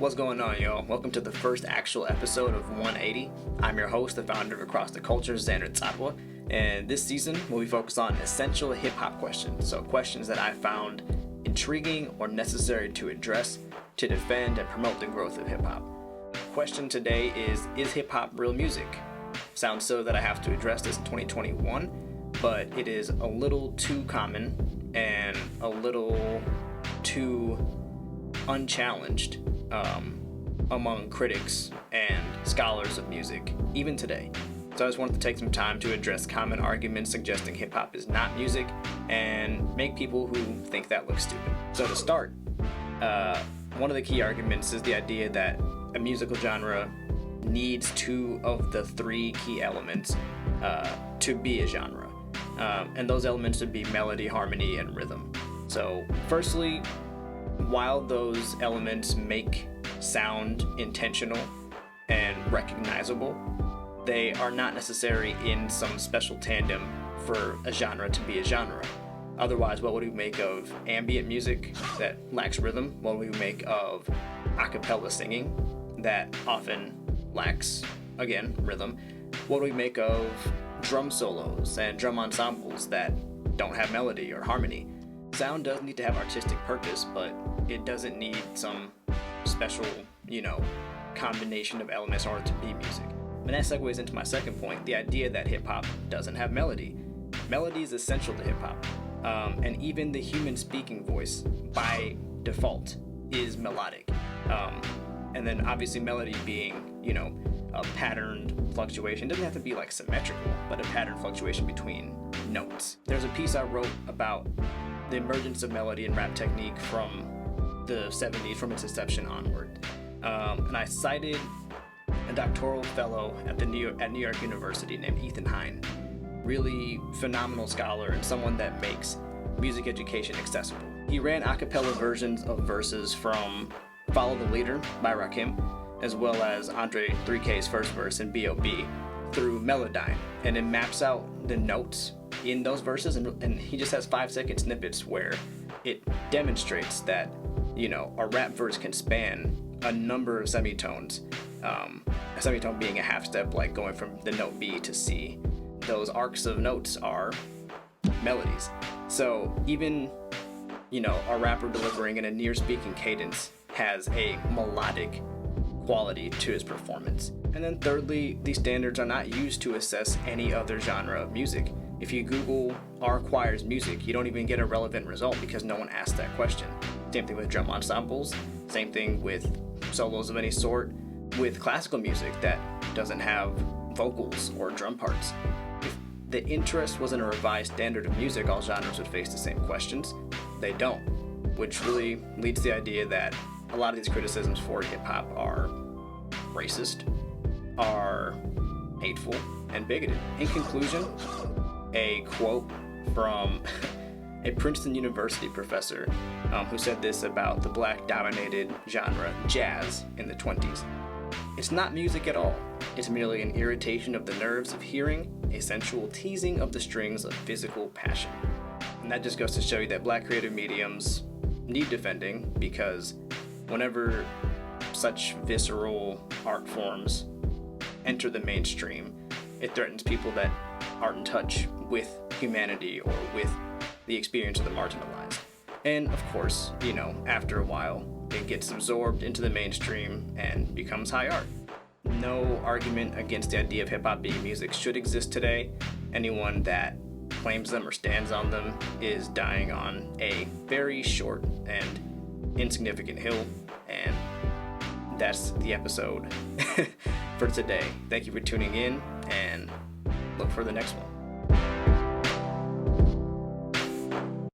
What's going on, y'all? Welcome to the first actual episode of 180. I'm your host, the founder of Across the Culture, Zander, and this season we'll be focused on essential hip-hop questions, so questions that I found intriguing or necessary to address to defend and promote the growth of hip-hop. Question today is hip-hop real music? Sounds so that I have to address this in 2021, but it is a little too common and a little too unchallenged among critics and scholars of music, even today. So I just wanted to take some time to address common arguments suggesting hip-hop is not music and make people who think that look stupid. So to start, one of the key arguments is the idea that a musical genre needs two of the three key elements to be a genre. And those elements would be melody, harmony, and rhythm. So firstly, while those elements make sound intentional and recognizable, they are not necessary in some special tandem for a genre to be a genre. Otherwise, what would we make of ambient music that lacks rhythm? What would we make of a cappella singing that often lacks, again, rhythm? What would we make of drum solos and drum ensembles that don't have melody or harmony? Sound does need to have artistic purpose, but it doesn't need some special, combination of elements in order to be music. And that segues into my second point, the idea that hip-hop doesn't have melody. Melody is essential to hip-hop, and even the human speaking voice, by default, is melodic. And then obviously melody being, a patterned fluctuation. It doesn't have to be like symmetrical, but a patterned fluctuation between notes. There's a piece I wrote about the emergence of melody and rap technique from the 70s, from its inception onward. And I cited a doctoral fellow at New York University named Ethan HANY, really phenomenal scholar and someone that makes music education accessible. He ran a cappella versions of verses from Follow the Leader by Rakim, as well as Andre 3K's first verse in B.O.B. through Melodyne, and it maps out the notes in those verses, and he just has 5-second snippets where it demonstrates that, a rap verse can span a number of semitones, a semitone being a half step, like going from the note B to C. Those arcs of notes are melodies. So even, a rapper delivering in a near speaking cadence has a melodic quality to his performance. And then thirdly, these standards are not used to assess any other genre of music. If you Google R choirs music, you don't even get a relevant result because no one asked that question. Same thing with drum ensembles, same thing with solos of any sort, with classical music that doesn't have vocals or drum parts. If the interest was in a revised standard of music, all genres would face the same questions. They don't, which really leads to the idea that a lot of these criticisms for hip-hop are racist, are hateful, and bigoted. In conclusion, a quote from a Princeton University professor who said this about the black-dominated genre jazz in the 20s. It's not music at all. It's merely an irritation of the nerves of hearing, a sensual teasing of the strings of physical passion. And that just goes to show you that black creative mediums need defending, because whenever such visceral art forms enter the mainstream, it threatens people that aren't in touch with humanity or with the experience of the marginalized. And of course, after a while, it gets absorbed into the mainstream and becomes high art. No argument against the idea of hip-hop being music should exist today. Anyone that claims them or stands on them is dying on a very short and insignificant hill, and that's the episode for today. Thank you for tuning in, and look for the next one.